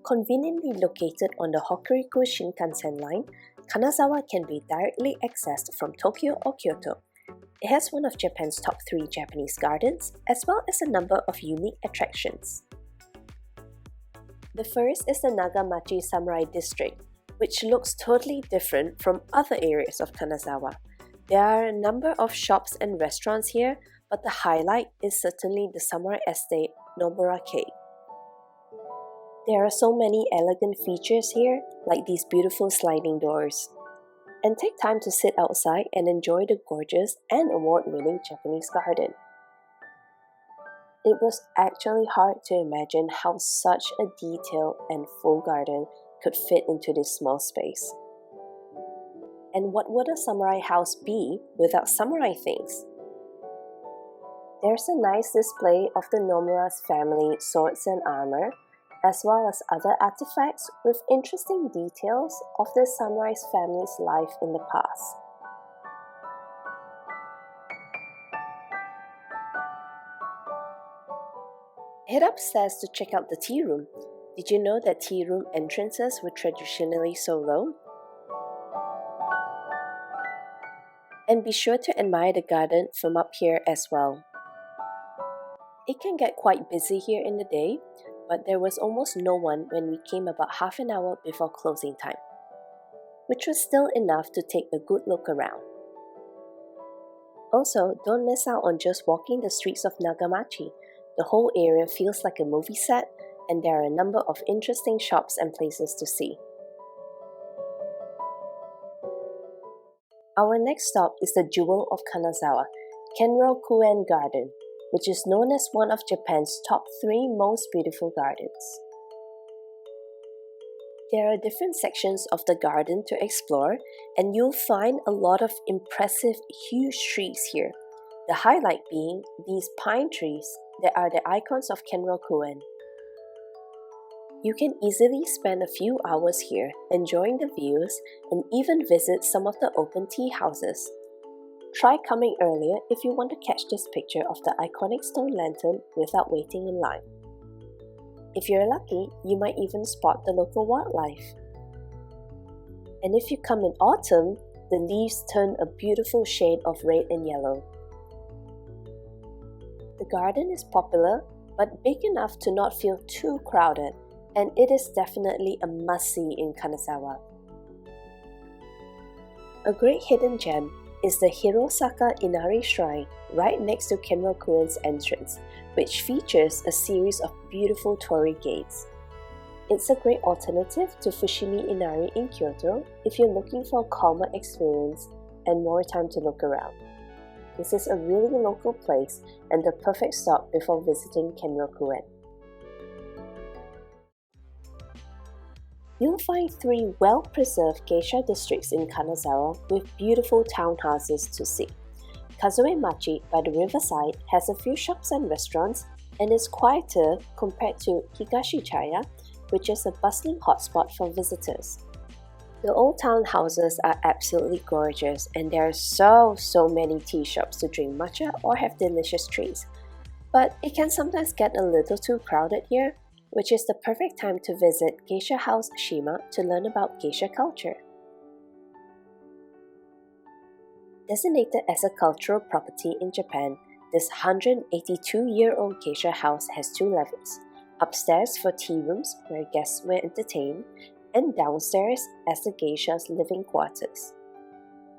Conveniently located on the Hokuriku Shinkansen line, Kanazawa can be directly accessed from Tokyo or Kyoto. It has one of Japan's top 3 Japanese gardens, as well as a number of unique attractions. The first is the Nagamachi Samurai District, which looks totally different from other areas of Kanazawa. There are a number of shops and restaurants here, but the highlight is certainly the Samurai Estate, Nomura-ke. There are so many elegant features here, like these beautiful sliding doors. And take time to sit outside and enjoy the gorgeous and award-winning Japanese garden. It was actually hard to imagine how such a detailed and full garden could fit into this small space. And what would a samurai house be without samurai things? There's a nice display of the Nomura's family swords and armor, as well as other artifacts with interesting details of the samurai's family's life in the past. Head upstairs to check out the tea room. Did you know that tea room entrances were traditionally so low? And be sure to admire the garden from up here as well. It can get quite busy here in the day, but there was almost no one when we came about half an hour before closing time, which was still enough to take a good look around. Also, don't miss out on just walking the streets of Nagamachi. The whole area feels like a movie set, and there are a number of interesting shops and places to see. Our next stop is the jewel of Kanazawa, Kenroku-en Garden, which is known as one of Japan's top 3 most beautiful gardens. There are different sections of the garden to explore, and you'll find a lot of impressive, huge trees here. The highlight being these pine trees that are the icons of Kenroku-en. You can easily spend a few hours here enjoying the views and even visit some of the open tea houses. Try coming earlier if you want to catch this picture of the iconic stone lantern without waiting in line. If you're lucky, you might even spot the local wildlife. And if you come in autumn, the leaves turn a beautiful shade of red and yellow. The garden is popular, but big enough to not feel too crowded, and it is definitely a must-see in Kanazawa. A great hidden gem is the Hirosaka Inari Shrine right next to Kenroku-en's entrance, which features a series of beautiful torii gates. It's a great alternative to Fushimi Inari in Kyoto if you're looking for a calmer experience and more time to look around. This is a really local place and the perfect stop before visiting Kenroku-en. You'll find 3 well-preserved geisha districts in Kanazawa with beautiful townhouses to see. Kazuemachi by the riverside has a few shops and restaurants and is quieter compared to Higashi Chaya, which is a bustling hotspot for visitors. The old townhouses are absolutely gorgeous, and there are so many tea shops to drink matcha or have delicious treats. But it can sometimes get a little too crowded here, which is the perfect time to visit Geisha House Shima to learn about geisha culture. Designated as a cultural property in Japan, this 182-year-old geisha house has 2 levels: upstairs for tea rooms where guests were entertained, and downstairs as the geisha's living quarters.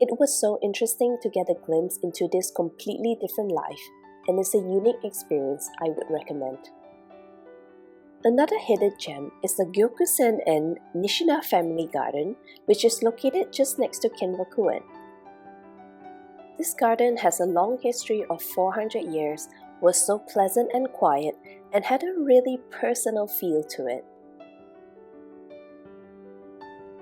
It was so interesting to get a glimpse into this completely different life, and it's a unique experience I would recommend. Another hidden gem is the Gyokusen-en Nishina Family Garden, which is located just next to Kenroku-en. This garden has a long history of 400 years, was so pleasant and quiet, and had a really personal feel to it.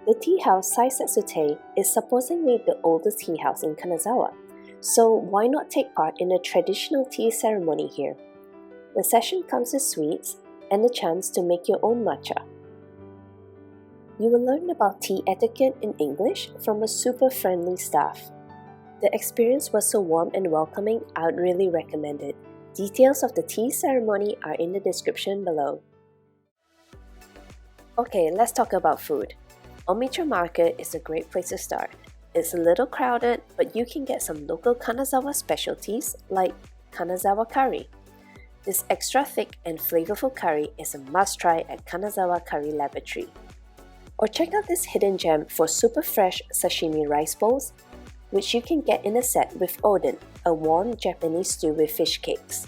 The tea house Saisetsu is supposedly the oldest tea house in Kanazawa, so why not take part in a traditional tea ceremony here? The session comes with sweets and the chance to make your own matcha. You will learn about tea etiquette in English from a super friendly staff. The experience was so warm and welcoming, I would really recommend it. Details of the tea ceremony are in the description below. Okay, let's talk about food. Omicho Market is a great place to start. It's a little crowded, but you can get some local Kanazawa specialties like Kanazawa curry. This extra thick and flavorful curry is a must-try at Kanazawa Curry Laboratory. Or check out this hidden gem for super fresh sashimi rice bowls, which you can get in a set with oden, a warm Japanese stew with fish cakes.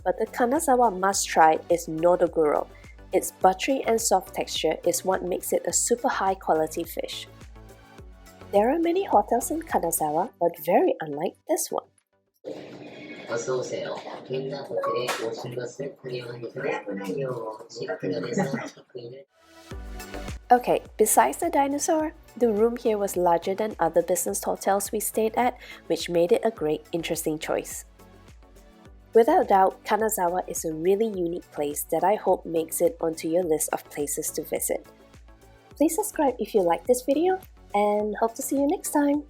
But the Kanazawa must-try is nodoguro. Its buttery and soft texture is what makes it a super high-quality fish. There are many hotels in Kanazawa, but very unlike this one. 어서오세요. 빈나 호텔에 오신 것을 환영합니다. 시크릿에서 체크인을 Okay, besides the dinosaur, the room here was larger than other business hotels we stayed at, which made it a great, interesting choice. Without doubt, Kanazawa is a really unique place that I hope makes it onto your list of places to visit. Please subscribe if you like this video, and hope to see you next time!